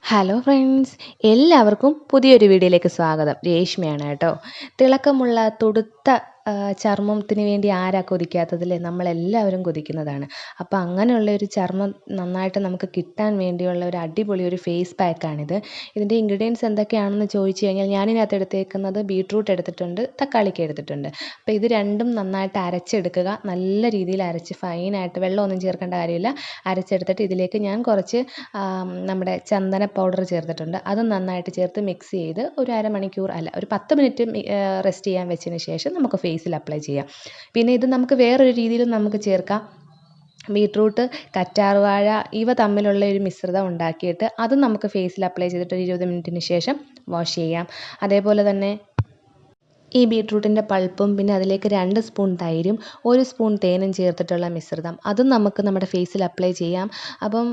Hello friends, എല്ലാവർക്കും പുതിയൊരു വീഡിയോയിലേക്ക് സ്വാഗതം. രേഷ്മയാണ് കേട്ടോ. തിളക്കമുള്ള തുടുത്ത ചർമ്മത്തിന് വേണ്ടി ആരാ കൊതിക്കാത്തതല്ലേ? നമ്മളെല്ലാവരും കൊതിക്കുന്നതാണ്. അപ്പോൾ അങ്ങനെയുള്ള ഒരു ചർമ്മം നന്നായിട്ട് നമുക്ക് കിട്ടാൻ വേണ്ടിയുള്ള ഒരു അടിപൊളി ഒരു ഫേസ് പാക്കാണിത്. ഇതിൻ്റെ ഇൻഗ്രീഡിയൻസ് എന്തൊക്കെയാണെന്ന് ചോദിച്ചു കഴിഞ്ഞാൽ ഞാനിതിനകത്ത് എടുത്തേക്കുന്നത് ബീട്രൂട്ട് എടുത്തിട്ടുണ്ട്, തക്കാളിക്ക് എടുത്തിട്ടുണ്ട്. അപ്പോൾ ഇത് രണ്ടും നന്നായിട്ട് അരച്ചെടുക്കുക. നല്ല രീതിയിൽ അരച്ച് ഫൈനായിട്ട്, വെള്ളമൊന്നും ചേർക്കേണ്ട കാര്യമില്ല. അരച്ചെടുത്തിട്ട് ഇതിലേക്ക് ഞാൻ കുറച്ച് നമ്മുടെ ചന്ദന പൗഡർ ചേർത്തിട്ടുണ്ട്. അതും നന്നായിട്ട് ചേർത്ത് മിക്സ് ചെയ്ത് ഒരു അരമണിക്കൂർ അല്ല ഒരു 10 മിനിറ്റ് റെസ്റ്റ് ചെയ്യാൻ വെച്ചതിന് ശേഷം നമുക്ക് ഫേസിൽ അപ്ലൈ ചെയ്യാം. പിന്നെ ഇത് നമുക്ക് വേറൊരു രീതിയിലും നമുക്ക് ചേർക്കാം. ബീട്രൂട്ട്, കറ്റാർവാഴ ഇവ തമ്മിലുള്ള ഒരു മിശ്രിതം ഉണ്ടാക്കിയിട്ട് അതും നമുക്ക് ഫേസിൽ അപ്ലൈ ചെയ്തിട്ട് ഒരു 20 മിനിറ്റിന് ശേഷം വാഷ് ചെയ്യാം. അതേപോലെ തന്നെ ഈ ബീട്രൂട്ടിൻ്റെ പൾപ്പും പിന്നെ അതിലേക്ക് 2 സ്പൂൺ തൈരും 1 സ്പൂൺ തേനും ചേർത്തിട്ടുള്ള മിശ്രിതം അതും നമുക്ക് നമ്മുടെ ഫേസിൽ അപ്ലൈ ചെയ്യാം. അപ്പം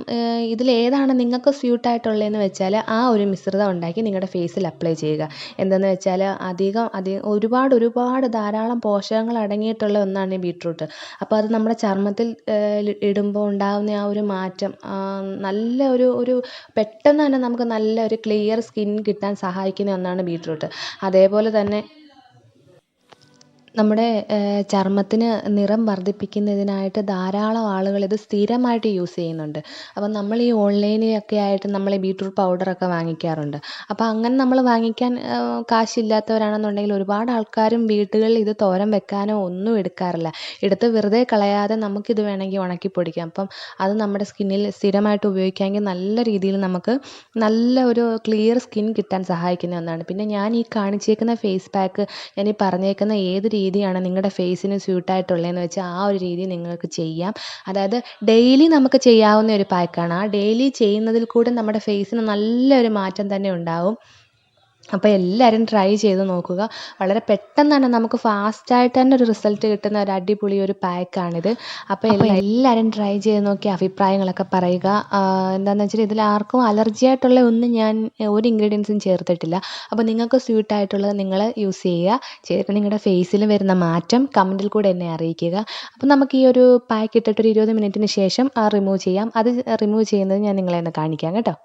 ഇതിലേതാണ് നിങ്ങൾക്ക് സ്യൂട്ടായിട്ടുള്ളതെന്ന് വെച്ചാൽ ആ ഒരു മിശ്രിതം ഉണ്ടാക്കി നിങ്ങളുടെ ഫേസിൽ അപ്ലൈ ചെയ്യുക. എന്തെന്ന് വെച്ചാൽ അധികം ഒരുപാട് ധാരാളം പോഷകങ്ങൾ അടങ്ങിയിട്ടുള്ള ഒന്നാണ് ഈ ബീട്രൂട്ട്. അപ്പോൾ അത് നമ്മുടെ ചർമ്മത്തിൽ ഇടുമ്പോൾ ഉണ്ടാകുന്ന ആ ഒരു മാറ്റം നല്ല ഒരു പെട്ടെന്ന് തന്നെ നമുക്ക് നല്ല ഒരു ക്ലിയർ സ്കിൻ കിട്ടാൻ സഹായിക്കുന്ന ഒന്നാണ് ബീട്രൂട്ട്. അതേപോലെ തന്നെ നമ്മുടെ ചർമ്മത്തിന് നിറം വർദ്ധിപ്പിക്കുന്നതിനായിട്ട് ധാരാളം ആളുകൾ ഇത് സ്ഥിരമായിട്ട് യൂസ് ചെയ്യുന്നുണ്ട്. അപ്പം നമ്മൾ ഈ ഓൺലൈനിലൊക്കെ ആയിട്ട് നമ്മൾ ഈ ബീട്രൂട്ട് പൗഡറൊക്കെ വാങ്ങിക്കാറുണ്ട്. അപ്പോൾ അങ്ങനെ നമ്മൾ വാങ്ങിക്കാൻ കാശില്ലാത്തവരാണെന്നുണ്ടെങ്കിൽ ഒരുപാട് ആൾക്കാരും വീടുകളിൽ ഇത് തോരൻ വെക്കാനോ ഒന്നും എടുക്കാറില്ല. എടുത്ത് വെറുതെ കളയാതെ നമുക്കിത് വേണമെങ്കിൽ ഉണക്കി പൊടിക്കാം. അപ്പം അത് നമ്മുടെ സ്കിന്നിൽ സ്ഥിരമായിട്ട് ഉപയോഗിക്കാമെങ്കിൽ നല്ല രീതിയിൽ നമുക്ക് നല്ല ഒരു ക്ലിയർ സ്കിൻ കിട്ടാൻ സഹായിക്കുന്ന ഒന്നാണ്. പിന്നെ ഞാൻ ഈ കാണിച്ചേക്കുന്ന ഫേസ് പാക്ക്, ഞാൻ ഈ പറഞ്ഞേക്കുന്ന ഏത് രീതിയാണ് നിങ്ങളുടെ ഫേസിന് സ്യൂട്ടായിട്ടുള്ളതെന്ന് വെച്ചാൽ ആ ഒരു രീതി നിങ്ങൾക്ക് ചെയ്യാം. അതായത് ഡെയിലി നമുക്ക് ചെയ്യാവുന്ന ഒരു പാക്കാണ്. ആ ഡെയിലി ചെയ്യുന്നതിൽ കൂടെ നമ്മുടെ ഫേസിന് നല്ലൊരു മാറ്റം തന്നെ ഉണ്ടാവും. അപ്പോൾ എല്ലാവരും ട്രൈ ചെയ്ത് നോക്കുക. വളരെ പെട്ടെന്ന് തന്നെ നമുക്ക് ഫാസ്റ്റായിട്ട് തന്നെ ഒരു റിസൾട്ട് കിട്ടുന്ന ഒരു അടിപൊളി ഒരു പാക്കാണിത്. അപ്പോൾ എല്ലാവരും ട്രൈ ചെയ്ത് നോക്കി അഭിപ്രായങ്ങളൊക്കെ പറയുക. എന്താണെന്ന് വെച്ചാൽ ഇതിൽ ആർക്കും അലർജി ആയിട്ടുള്ള ഒന്നും ഞാൻ ഒരു ഇൻഗ്രീഡിയൻസും ചേർത്തിട്ടില്ല. അപ്പോൾ നിങ്ങൾക്ക് സ്യൂട്ടായിട്ടുള്ളത് നിങ്ങൾ യൂസ് ചെയ്യുക. നിങ്ങളുടെ ഫേസിൽ വരുന്ന മാറ്റം കമൻറ്റിൽ കൂടെ എന്നെ അറിയിക്കുക. അപ്പോൾ നമുക്ക് ഈ ഒരു പാക്ക് ഇട്ടിട്ട് ഒരു 20 മിനിറ്റിന് ശേഷം റിമൂവ് ചെയ്യാം. അത് റിമൂവ് ചെയ്യുന്നത് ഞാൻ നിങ്ങളെ ഒന്ന് കാണിക്കാം കേട്ടോ.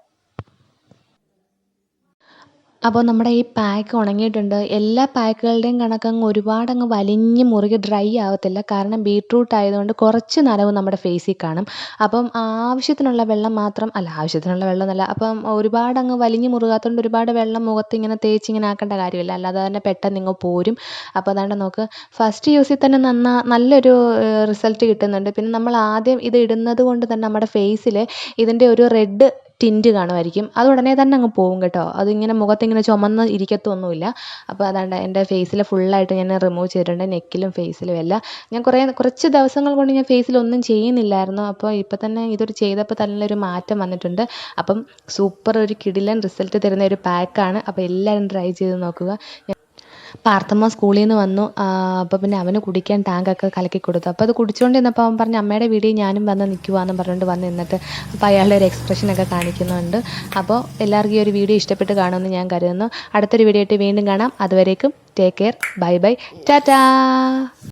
അപ്പോൾ നമ്മുടെ ഈ പാക്ക് ഉണങ്ങിയിട്ടുണ്ട്. എല്ലാ പാക്കുകളുടെയും കണക്കങ്ങ് ഒരുപാടങ്ങ് വലിഞ്ഞ് മുറുകെ ഡ്രൈ ആവത്തില്ല. കാരണം ബീട്രൂട്ട് ആയതുകൊണ്ട് കുറച്ച് നനവ് നമ്മുടെ ഫേസിൽ കാണും. അപ്പം ആവശ്യത്തിനുള്ള വെള്ളം മാത്രം അല്ല, ആവശ്യത്തിനുള്ള വെള്ളം എന്നല്ല, അപ്പം ഒരുപാടങ്ങ് വലിഞ്ഞ് മുറുകാത്തതുകൊണ്ട് ഒരുപാട് വെള്ളം മുഖത്ത് ഇങ്ങനെ തേച്ച് ഇങ്ങനെ ആക്കേണ്ട കാര്യമില്ല. അല്ലാതെ തന്നെ പെട്ടെന്ന് ഇങ്ങ് പോരും. അപ്പോൾ അതാണ്ട് നോക്ക്, ഫസ്റ്റ് യൂസിൽ തന്നെ നല്ലൊരു റിസൾട്ട് കിട്ടുന്നുണ്ട്. പിന്നെ നമ്മൾ ആദ്യം ഇത് ഇടുന്നത് കൊണ്ട് തന്നെ നമ്മുടെ ഫേസിൽ ഇതിൻ്റെ ഒരു റെഡ് ടിൻറ്റ് കാണുമായിരിക്കും. അത് ഉടനെ തന്നെ അങ്ങ് പോകും കേട്ടോ. അതിങ്ങനെ മുഖത്തിങ്ങനെ ചുമന്ന് ഇരിക്കത്തൊന്നുമില്ല. അപ്പോൾ അതാണ്ട് എൻ്റെ ഫേസിൽ ഫുള്ളായിട്ട് ഞാൻ റിമൂവ് ചെയ്തിട്ടുണ്ട്. നെക്കിലും ഫേസിലും എല്ലാം. ഞാൻ കുറച്ച് ദിവസങ്ങൾ കൊണ്ട് ഞാൻ ഫേസിലൊന്നും ചെയ്യുന്നില്ലായിരുന്നു. അപ്പോൾ ഇപ്പോൾ തന്നെ ഇതൊരു ചെയ്തപ്പോൾ നല്ലൊരു മാറ്റം വന്നിട്ടുണ്ട്. അപ്പം സൂപ്പർ ഒരു കിടിലൻ റിസൾട്ട് തരുന്ന ഒരു പാക്കാണ്. അപ്പോൾ എല്ലാവരും ട്രൈ ചെയ്ത് നോക്കുക. പാർത്ഥമ്മ സ്കൂളിൽ നിന്ന് വന്നു. അപ്പോൾ പിന്നെ അവന് കുടിക്കാൻ ടാങ്കൊക്കെ കലക്കി കൊടുത്തു. അപ്പോൾ അത് കുടിച്ചുകൊണ്ട് നിന്നപ്പോൾ അവൻ പറഞ്ഞു, അമ്മയുടെ വീഡിയോ ഞാനും വന്ന് നിൽക്കുവാന്ന് പറഞ്ഞുകൊണ്ട് വന്ന് നിന്നിട്ട് അപ്പോൾ അയാളുടെ ഒരു എക്സ്പ്രഷനൊക്കെ കാണിക്കുന്നുണ്ട്. അപ്പോൾ എല്ലാവർക്കും ഈ ഒരു വീഡിയോ ഇഷ്ടപ്പെട്ട് കാണുമെന്ന് ഞാൻ കരുതുന്നു. അടുത്തൊരു വീഡിയോ ആയിട്ട് വീണ്ടും കാണാം. അതുവരേക്കും take care, bye bye, Tata.